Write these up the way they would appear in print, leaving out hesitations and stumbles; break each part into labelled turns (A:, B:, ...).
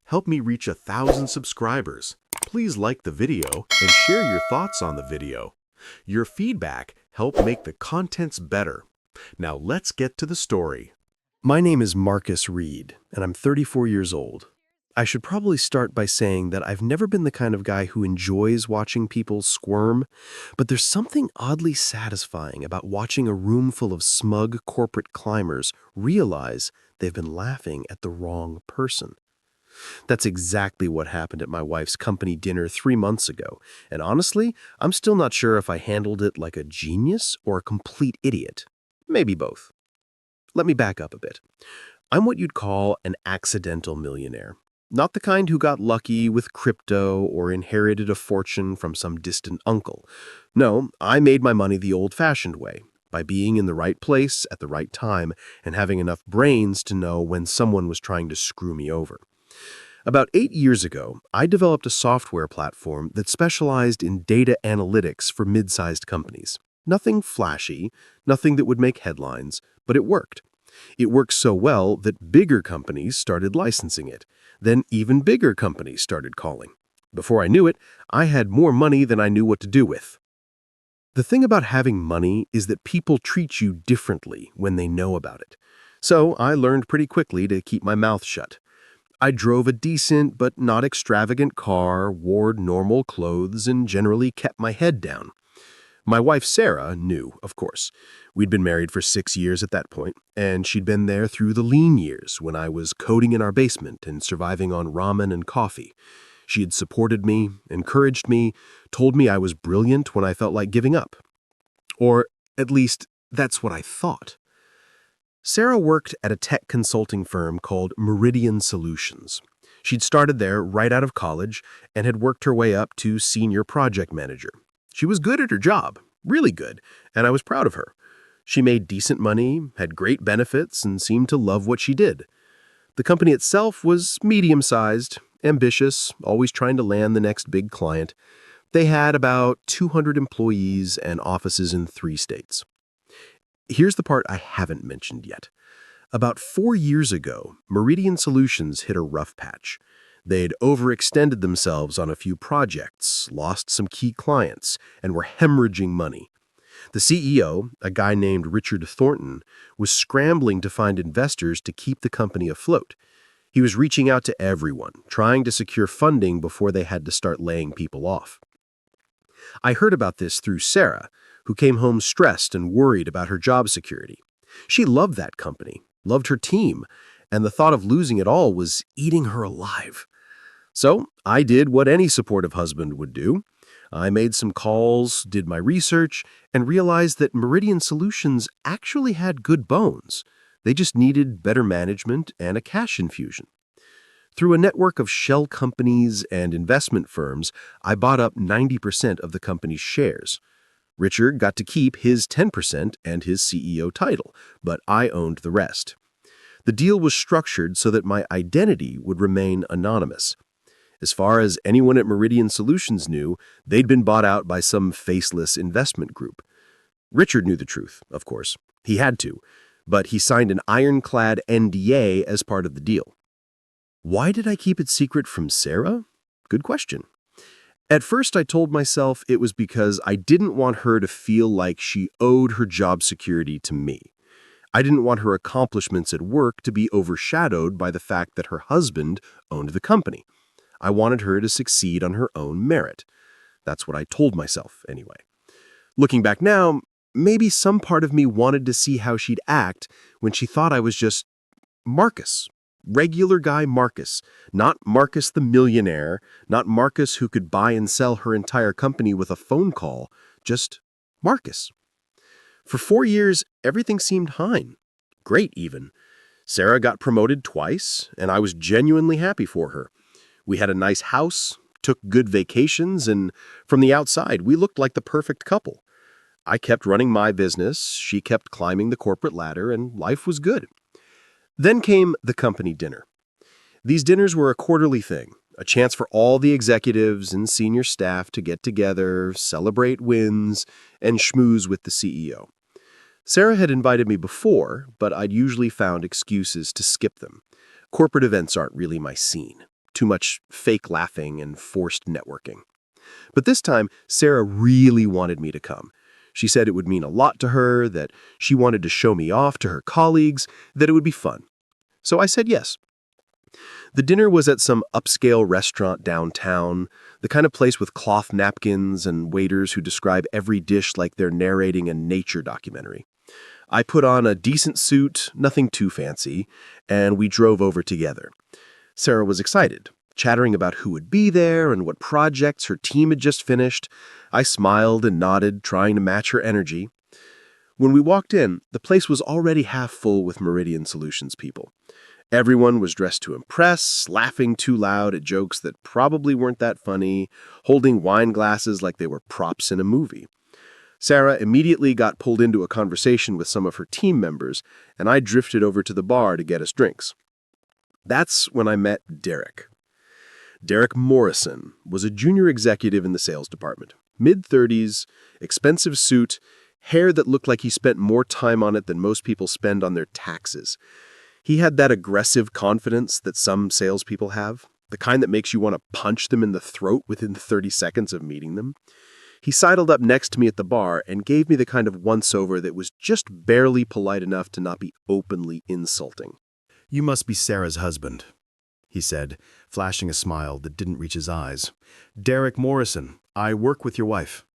A: help me reach 1,000 subscribers. Please like the video and share your thoughts on the video. Your feedback helps make the contents better. Now let's get to the story. My name is Marcus Reed, and I'm 34 years old. I should probably start by saying that I've never been the kind of guy who enjoys watching people squirm, but there's something oddly satisfying about watching a room full of smug corporate climbers realize they've been laughing at the wrong person. That's exactly what happened at my wife's company dinner 3 months ago, and honestly, I'm still not sure if I handled it like a genius or a complete idiot. Maybe both. Let me back up a bit. I'm what you'd call an accidental millionaire. Not the kind who got lucky with crypto or inherited a fortune from some distant uncle. No, I made my money the old-fashioned way, by being in the right place at the right time and having enough brains to know when someone was trying to screw me over. About 8 years ago, I developed a software platform that specialized in data analytics for mid-sized companies. Nothing flashy, nothing that would make headlines, but it worked. It worked so well that bigger companies started licensing it. Then even bigger companies started calling. Before I knew it, I had more money than I knew what to do with. The thing about having money is that people treat you differently when they know about it. So I learned pretty quickly to keep my mouth shut. I drove a decent but not extravagant car, wore normal clothes, and generally kept my head down. My wife, Sarah, knew, of course. We'd been married for 6 years at that point, and she'd been there through the lean years when I was coding in our basement and surviving on ramen and coffee. She had supported me, encouraged me, told me I was brilliant when I felt like giving up. Or at least, that's what I thought. Sarah worked at a tech consulting firm called Meridian Solutions. She'd started there right out of college and had worked her way up to senior project manager. She was good at her job, really good, and I was proud of her. She made decent money, had great benefits, and seemed to love what she did. The company itself was medium-sized, ambitious, always trying to land the next big client. They had about 200 employees and offices in 3 states. Here's the part I haven't mentioned yet. About 4 years ago, Meridian Solutions hit a rough patch. They'd overextended themselves on a few projects, lost some key clients, and were hemorrhaging money. The CEO, a guy named Richard Thornton, was scrambling to find investors to keep the company afloat. He was reaching out to everyone, trying to secure funding before they had to start laying people off. I heard about this through Sarah, who came home stressed and worried about her job security. She loved that company, loved her team, and the thought of losing it all was eating her alive. So I did what any supportive husband would do. I made some calls, did my research, and realized that Meridian Solutions actually had good bones. They just needed better management and a cash infusion. Through a network of shell companies and investment firms, I bought up 90% of the company's shares. Richard got to keep his 10% and his CEO title, but I owned the rest. The deal was structured so that my identity would remain anonymous. As far as anyone at Meridian Solutions knew, they'd been bought out by some faceless investment group. Richard knew the truth, of course. He had to, but he signed an ironclad NDA as part of the deal. Why did I keep it secret from Sarah? Good question. At first, I told myself it was because I didn't want her to feel like she owed her job security to me. I didn't want her accomplishments at work to be overshadowed by the fact that her husband owned the company. I wanted her to succeed on her own merit. That's what I told myself, anyway. Looking back now, maybe some part of me wanted to see how she'd act when she thought I was just Marcus. Regular guy Marcus. Not Marcus the millionaire, not Marcus who could buy and sell her entire company with a phone call. Just Marcus. For 4 years, everything seemed fine. Great, even. Sarah got promoted twice, and I was genuinely happy for her. We had a nice house, took good vacations, and from the outside, we looked like the perfect couple. I kept running my business, she kept climbing the corporate ladder, and life was good. Then came the company dinner. These dinners were a quarterly thing, a chance for all the executives and senior staff to get together, celebrate wins, and schmooze with the CEO. Sarah had invited me before, but I'd usually found excuses to skip them. Corporate events aren't really my scene.
B: too much fake laughing and forced networking. But this time, Sarah really wanted me to come. She said it would mean a lot to her, that she wanted to show me off to her colleagues, that it would be fun. So I said yes. The dinner was at some upscale restaurant downtown, the kind of place with cloth napkins and waiters who describe every dish like they're narrating a nature documentary. I put on a decent suit, nothing too fancy, and we drove over together. Sarah was excited, chattering about who would be there and what projects her team had just finished. I smiled and nodded, trying to match her energy. When we walked in, the place was already half full with Meridian Solutions people. Everyone was dressed to impress, laughing too loud at jokes that probably weren't that funny, holding wine glasses like they were props in a movie. Sarah immediately got pulled into a conversation with some of her team members, and I drifted over to the bar to get us drinks. That's when I met Derek. Derek Morrison was a junior executive in the sales department. Mid-30s, expensive suit, hair that looked like he spent more time on it than most people spend on their taxes. He had that aggressive confidence that some salespeople have, the kind that makes you want to punch them in the throat within 30 seconds of meeting them. He sidled up next to me at the bar and gave me the kind of once-over that was just barely polite enough to not be openly insulting.
A: "You must be Sarah's husband," he said, flashing a smile that didn't reach his eyes. "Derek Morrison, I work with your wife."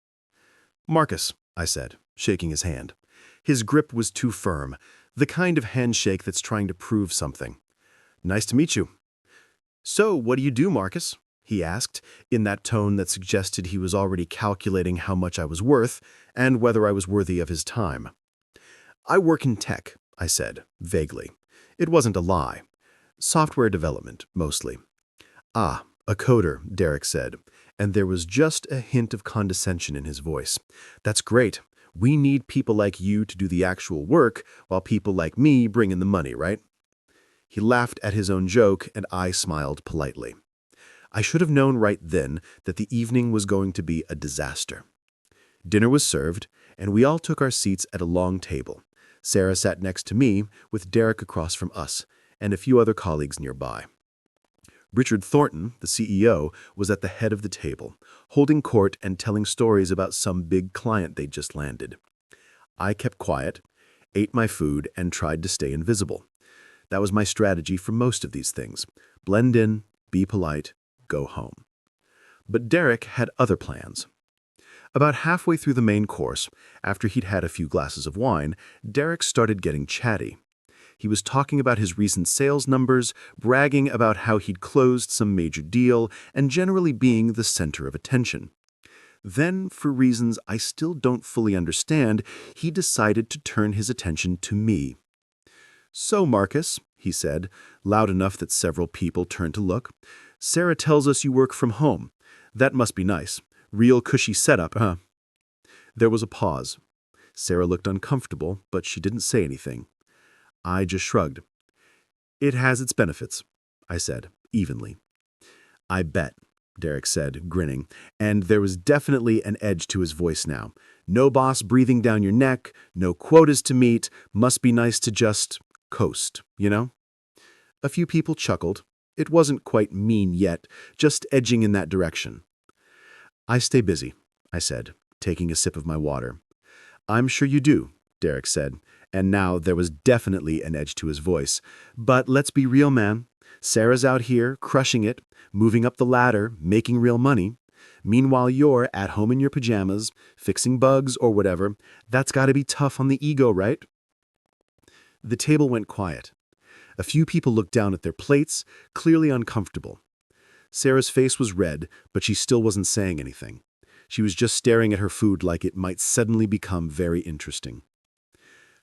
A: "Marcus," I said, shaking his hand. His grip was too firm, the kind of handshake that's trying to prove something. "Nice to meet you." "So, what do you do, Marcus?" he asked, in that tone that suggested he was already calculating how much I was worth and whether I was worthy of his time. "I work in tech," I said, vaguely. It wasn't a lie. Software development, mostly. "Ah, a coder," Derek said, and there was just a hint of condescension in his voice. "That's great. We need people like you to do the actual work, while people like me bring in the money, right?" He laughed at his own joke, and I smiled politely. I should have known right then that the evening was going to be a disaster. Dinner was served, and we all took our seats at a long table. Sarah sat next to me, with Derek across from us, and a few other colleagues nearby. Richard Thornton, the CEO, was at the head of the table, holding court and telling stories about some big client they'd just landed. I kept quiet, ate my food, and tried to stay invisible. That was my strategy for most of these things. Blend in, be polite, go home. But Derek had other plans. About halfway through the main course, after he'd had a few glasses of wine, Derek started getting chatty. He was talking about his recent sales numbers, bragging about how he'd closed some major deal, and generally being the center of attention. Then, for reasons I still don't fully understand, he decided to turn his attention to me. "So, Marcus," he said, loud enough that several people turned to look, "Sarah tells us you work from home. That must be nice. Real cushy setup, huh?" There was a pause. Sarah looked uncomfortable, but she didn't say anything. I just shrugged. "It has its benefits," I said, evenly. "I bet," Derek said, grinning, and there was definitely an edge to his voice now. "No boss breathing down your neck, no quotas to meet, must be nice to just coast, you know?" A few people chuckled. It wasn't quite mean yet, just edging in that direction. "I stay busy," I said, taking a sip of my water. "I'm sure you do," Derek said, and now there was definitely an edge to his voice. "But let's be real, man. Sarah's out here, crushing it, moving up the ladder, making real money. Meanwhile, you're at home in your pajamas, fixing bugs or whatever. That's got to be tough on the ego, right?" The table went quiet. A few people looked down at their plates, clearly uncomfortable. Sarah's face was red, but she still wasn't saying anything. She was just staring at her food like it might suddenly become very interesting.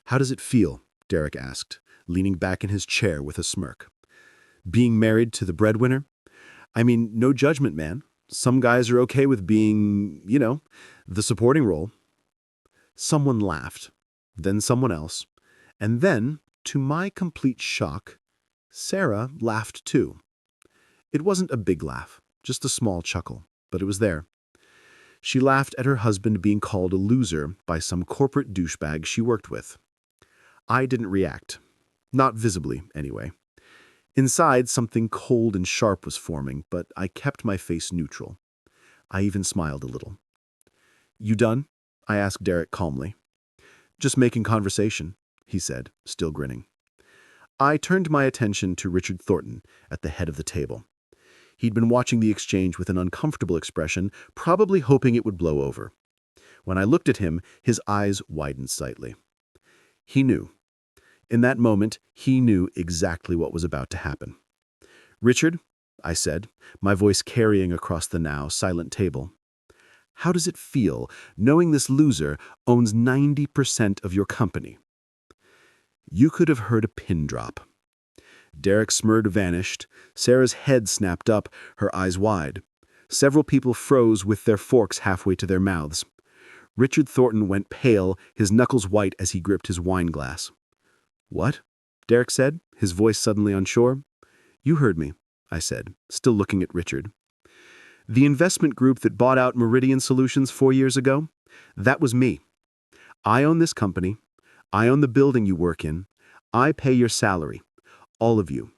A: "How does it feel?" Derek asked, leaning back in his chair with a smirk. "Being married to the breadwinner? I mean, no judgment, man. Some guys are okay with being, the supporting role." Someone laughed, then someone else, and then, to my complete shock, Sarah laughed too. It wasn't a big laugh, just a small chuckle, but it was there. She laughed at her husband being called a loser by some corporate douchebag she worked with. I didn't react. Not visibly, anyway. Inside, something cold and sharp was forming, but I kept my face neutral. I even smiled a little. "You done?" I asked Derek calmly. "Just making conversation," he said, still grinning. I turned my attention to Richard Thornton at the head of the table. He'd been watching the exchange with an uncomfortable expression, probably hoping it would blow over. When I looked at him, his eyes widened slightly. He knew. In that moment, he knew exactly what was about to happen. "Richard," I said, my voice carrying across the now silent table, "how does it feel knowing this loser owns 90% of your company?" You could have heard a pin drop. Derek's smirk vanished. Sarah's head snapped up, her eyes wide. Several people froze with their forks halfway to their mouths. Richard Thornton went pale, his knuckles white as he gripped his wine glass. "What?" Derek said, his voice suddenly unsure. "You heard me," I said, still looking at Richard. "The investment group that bought out Meridian Solutions 4 years ago, that was me. I own this company. I own the building you work in. I pay your salary. All of you."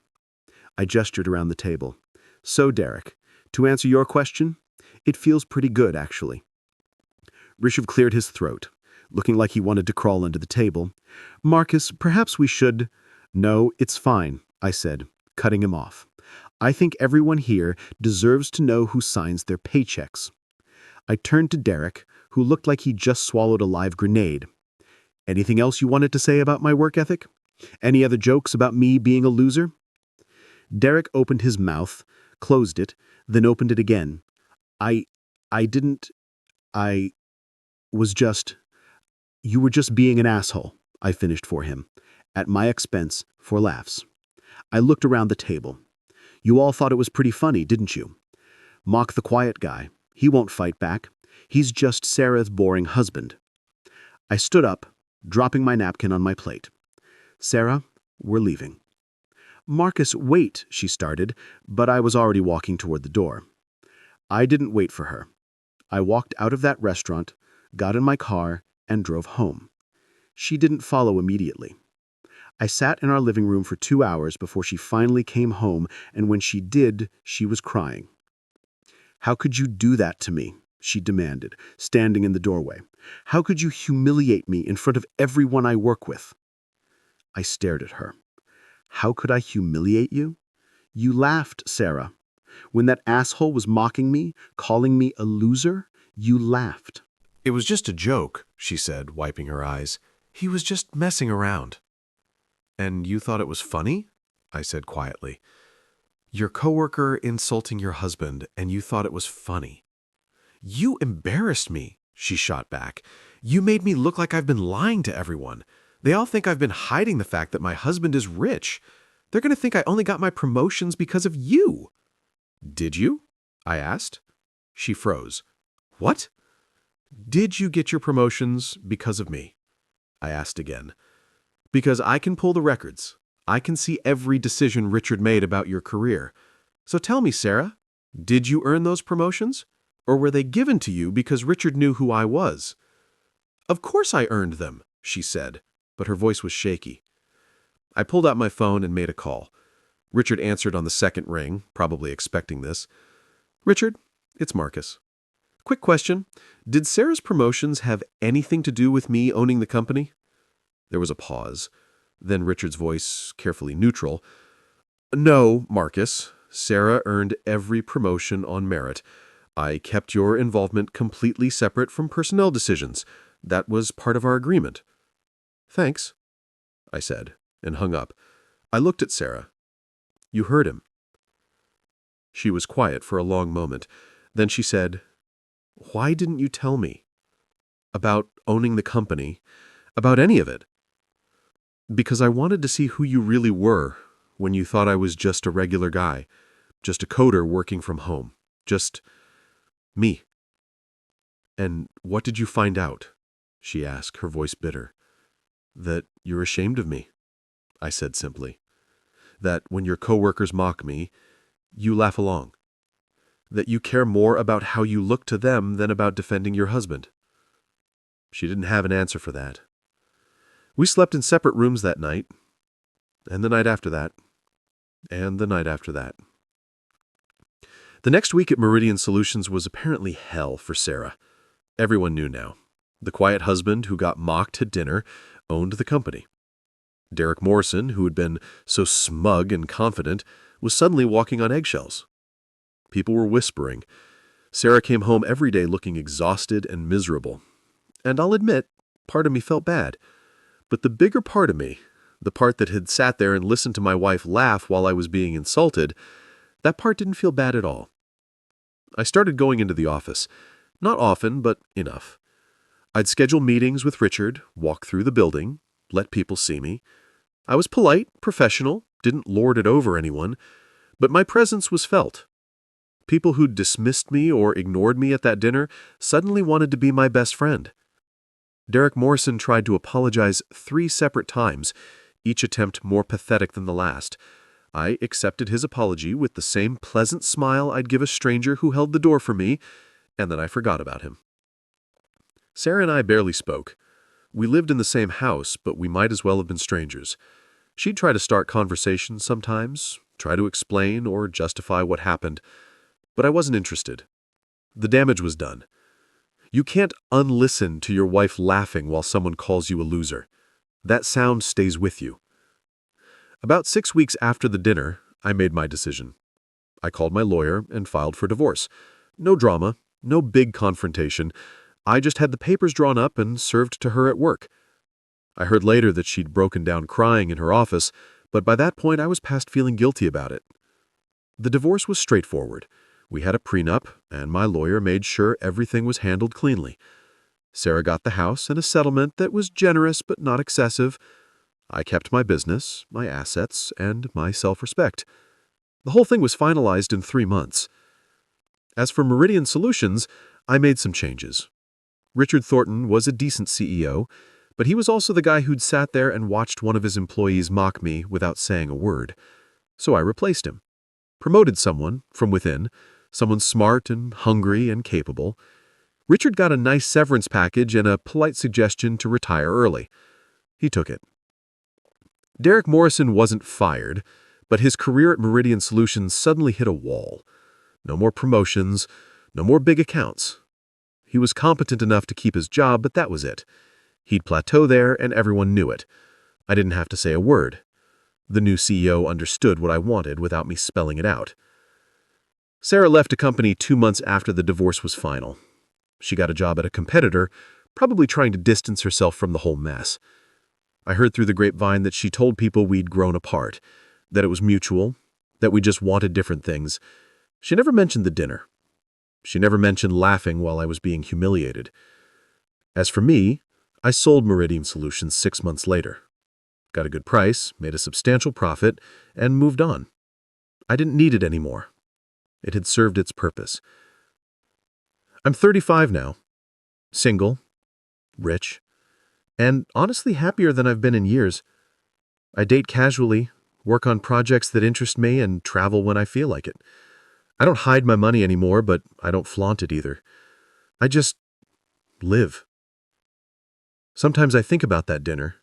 A: I gestured around the table. "So, Derek, to answer your question, it feels pretty good, actually." Richard cleared his throat, looking like he wanted to crawl under the table. "Marcus, perhaps we should—" "No, it's fine," I said, cutting him off. "I think everyone here deserves to know who signs their paychecks." I turned to Derek, who looked like he just swallowed a live grenade. "Anything else you wanted to say about my work ethic? Any other jokes about me being a loser?" Derek opened his mouth, closed it, then opened it again. I didn't. I was just. You were just being an asshole," I finished for him, at my expense, for laughs. I looked around the table. "You all thought it was pretty funny, didn't you? Mock the quiet guy. He won't fight back. He's just Sarah's boring husband." I stood up, dropping my napkin on my plate. "Sarah, we're leaving." "Marcus, wait," she started, but I was already walking toward the door. I didn't wait for her. I walked out of that restaurant, got in my car, and drove home. She didn't follow immediately. I sat in our living room for 2 hours before she finally came home, and when she did, she was crying. "How could you do that to me?" she demanded, standing in the doorway. "How could you humiliate me in front of everyone I work with?" I stared at her. "How could I humiliate you? You laughed, Sarah. When that asshole was mocking me, calling me a loser, you laughed."
B: "It was just a joke," she said, wiping her eyes. "He was just messing around." "And you thought it was funny?" I said quietly. "Your coworker insulting your husband, and you thought it was funny." "You embarrassed me," she shot back. "You made me look like I've been lying to everyone. They all think I've been hiding the fact that my husband is rich. They're going to think I only got my promotions because of you." "Did you?" I asked. She froze. "What?" "Did you get your promotions because of me?" I asked again. "Because I can pull the records. I can see every decision Richard made about your career. So tell me, Sarah, did you earn those promotions? Or were they given to you because Richard knew who I was?" "Of course I earned them," she said, but her voice was shaky. I pulled out my phone and made a call. Richard answered on the second ring, probably expecting this. "Richard, it's Marcus. Quick question. Did Sarah's promotions have anything to do with me owning the company?" There was a pause. Then Richard's voice, carefully neutral. "No, Marcus. Sarah earned every promotion on merit. I kept your involvement completely separate from personnel decisions. That was part of our agreement." "Thanks," I said, and hung up. I looked at Sarah. "You heard him." She was quiet for a long moment. Then she said, "Why didn't you tell me? About owning the company, about any of it?" "Because I wanted to see who you really were when you thought I was just a regular guy, just a coder working from home, just me." "And what did you find out?" she asked, her voice bitter. "That you're ashamed of me," I said simply. "That when your coworkers mock me, you laugh along. That you care more about how you look to them than about defending your husband." She didn't have an answer for that. We slept in separate rooms that night, and the night after that.
A: and the night after that. The next week at Meridian Solutions was apparently hell for Sarah. Everyone knew now. The quiet husband who got mocked at dinner owned the company. Derek Morrison, who had been so smug and confident, was suddenly walking on eggshells. People were whispering. Sarah came home every day looking exhausted and miserable. And I'll admit, part of me felt bad. But the bigger part of me, the part that had sat there and listened to my wife laugh while I was being insulted, that part didn't feel bad at all. I started going into the office. Not often, but enough. I'd schedule meetings with Richard, walk through the building, let people see me. I was polite, professional, didn't lord it over anyone, but my presence was felt. People who'd dismissed me or ignored me at that dinner suddenly wanted to be my best friend. Derek Morrison tried to apologize 3 separate times, each attempt more pathetic than the last. I accepted his apology with the same pleasant smile I'd give a stranger who held the door for me, and then I forgot about him. Sarah and I barely spoke. We lived in the same house, but we might as well have been strangers. She'd try to start conversations sometimes, try to explain or justify what happened, but I wasn't interested. The damage was done. You can't unlisten to your wife laughing while someone calls you a loser. That sound stays with you. About 6 weeks after the dinner, I made my decision. I called my lawyer and filed for divorce. No drama, no big confrontation. I just had the papers drawn up and served to her at work. I heard later that she'd broken down crying in her office, but by that point I was past feeling guilty about it. The divorce was straightforward. We had a prenup, and my lawyer made sure everything was handled cleanly. Sarah got the house and a settlement that was generous but not excessive. I kept my business, my assets, and my self-respect. The whole thing was finalized in 3 months. As for Meridian Solutions, I made some changes. Richard Thornton was a decent CEO, but he was also the guy who'd sat there and watched one of his employees mock me without saying a word. So I replaced him. Promoted someone from within, someone smart and hungry and capable. Richard got a nice severance package and a polite suggestion to retire early. He took it. Derek Morrison wasn't fired, but his career at Meridian Solutions suddenly hit a wall. No more promotions, no more big accounts. He was competent enough to keep his job, but that was it. He'd plateau there, and everyone knew it. I didn't have to say a word. The new CEO understood what I wanted without me spelling it out. Sarah left the company 2 months after the divorce was final. She got a job at a competitor, probably trying to distance herself from the whole mess. I heard through the grapevine that she told people we'd grown apart, that it was mutual, that we just wanted different things. She never mentioned the dinner. She never mentioned laughing while I was being humiliated. As for me, I sold Meridian Solutions 6 months later. Got a good price, made a substantial profit, and moved on. I didn't need it anymore. It had served its purpose. I'm 35 now, single, rich, and honestly happier than I've been in years. I date casually, work on projects that interest me, and travel when I feel like it. I don't hide my money anymore, but I don't flaunt it either. I just live. Sometimes I think about that dinner,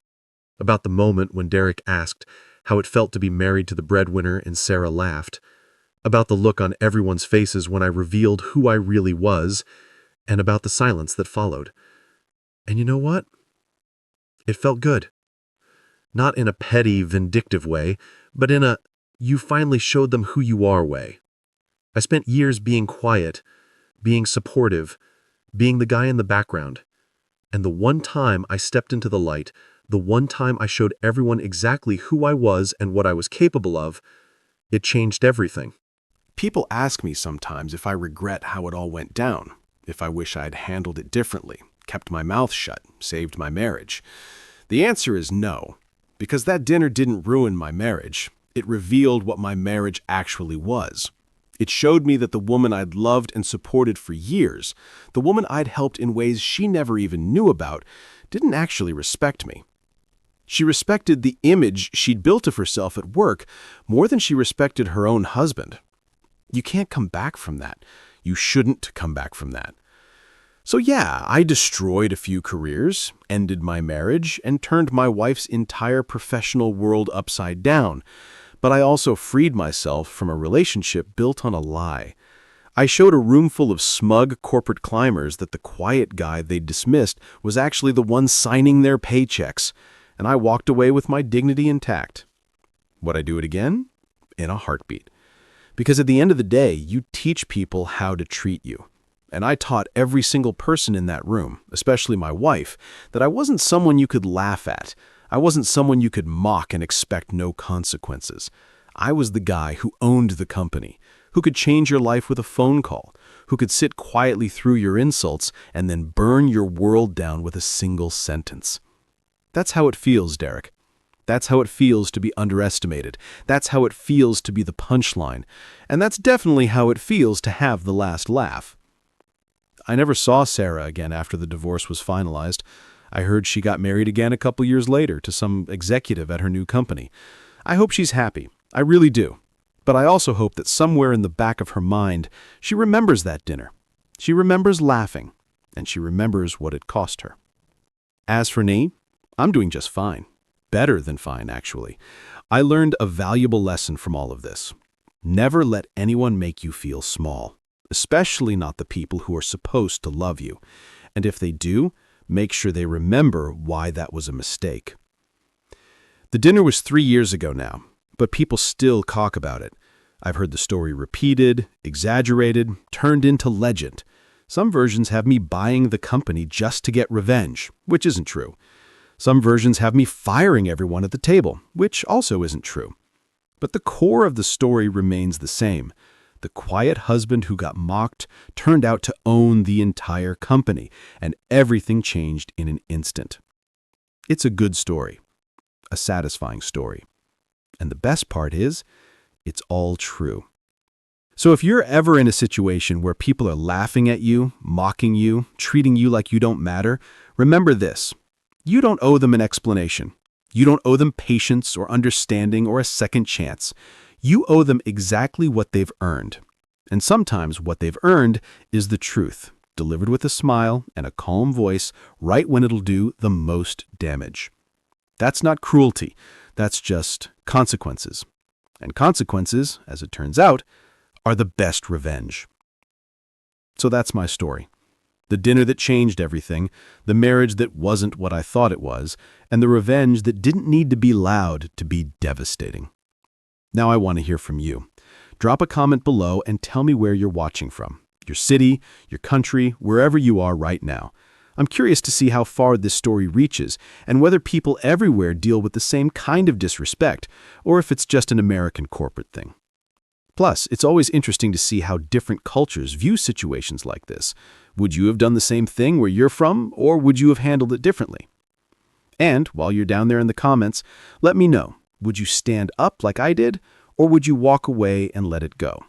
A: about the moment when Derek asked how it felt to be married to the breadwinner and Sarah laughed, about the look on everyone's faces when I revealed who I really was, and about the silence that followed. And you know what? It felt good. Not in a petty, vindictive way, but in a you finally showed them who you are way. I spent years being quiet, being supportive, being the guy in the background. And the one time I stepped into the light, the one time I showed everyone exactly who I was and what I was capable of, it changed everything.
C: People ask me sometimes if I regret how it all went down, if I wish I'd handled it differently, kept my mouth shut, saved my marriage. The answer is no, because that dinner didn't ruin my marriage. It revealed what my marriage actually was. It showed me that the woman I'd loved and supported for years, the woman I'd helped in ways she never even knew about, didn't actually respect me. She respected the image she'd built of herself at work more than she respected her own husband. You can't come back from that. You shouldn't come back from that. So yeah, I destroyed a few careers, ended my marriage, and turned my wife's entire professional world upside down. But I also freed myself from a relationship built on a lie. I showed a room full of smug corporate climbers that the quiet guy they dismissed was actually the one signing their paychecks, and I walked away with my dignity intact. Would I do it again? In a heartbeat. Because at the end of the day, you teach people how to treat you. And I taught every single person in that room, especially my wife, that I wasn't someone you could laugh at. I wasn't someone you could mock and expect no consequences. I was the guy who owned the company, who could change your life with a phone call, who could sit quietly through your insults and then burn your world down with a single sentence. That's how it feels, Derek. That's how it feels to be underestimated. That's how it feels to be the punchline. And that's definitely how it feels to have the last laugh. I never saw Sarah again after the divorce was finalized. I heard she got married again a couple years later to some executive at her new company. I hope she's happy. I really do. But I also hope that somewhere in the back of her mind, she remembers that dinner. She remembers laughing, and she remembers what it cost her. As for me, I'm doing just fine. Better than fine, actually. I learned a valuable lesson from all of this. Never let anyone make you feel small, especially not the people who are supposed to love you. And if they do, make sure they remember why that was a mistake. The dinner was 3 years ago now, but people still talk about it. I've heard the story repeated, exaggerated, turned into legend. Some versions have me buying the company just to get revenge, which isn't true. Some versions have me firing everyone at the table, which also isn't true. But the core of the story remains the same. The quiet husband who got mocked turned out to own the entire company, and everything changed in an instant. It's a good story, a satisfying story. And the best part is, it's all true. So if you're ever in a situation where people are laughing at you, mocking you, treating you like you don't matter, remember this. You don't owe them an explanation. You don't owe them patience or understanding or a second chance. You owe them exactly what they've earned. And sometimes what they've earned is the truth, delivered with a smile and a calm voice right when it'll do the most damage. That's not cruelty. That's just consequences. And consequences, as it turns out, are the best revenge. So that's my story. The dinner that changed everything, the marriage that wasn't what I thought it was, and the revenge that didn't need to be loud to be devastating. Now I want to hear from you. Drop a comment below and tell me where you're watching from. Your city, your country, wherever you are right now. I'm curious to see how far this story reaches and whether people everywhere deal with the same kind of disrespect, or if it's just an American corporate thing. Plus, it's always interesting to see how different cultures view situations like this. Would you have done the same thing where you're from, or would you have handled it differently? And while you're down there in the comments, let me know. Would you stand up like I did, or would you walk away and let it go?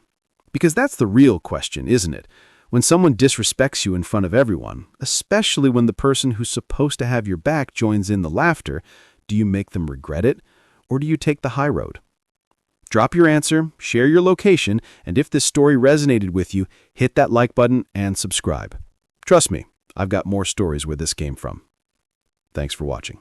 C: Because that's the real question, isn't it? When someone disrespects you in front of everyone, especially when the person who's supposed to have your back joins in the laughter, do you make them regret it, or do you take the high road? Drop your answer, share your location, and if this story resonated with you, hit that like button and subscribe. Trust me, I've got more stories where this came from. Thanks for watching.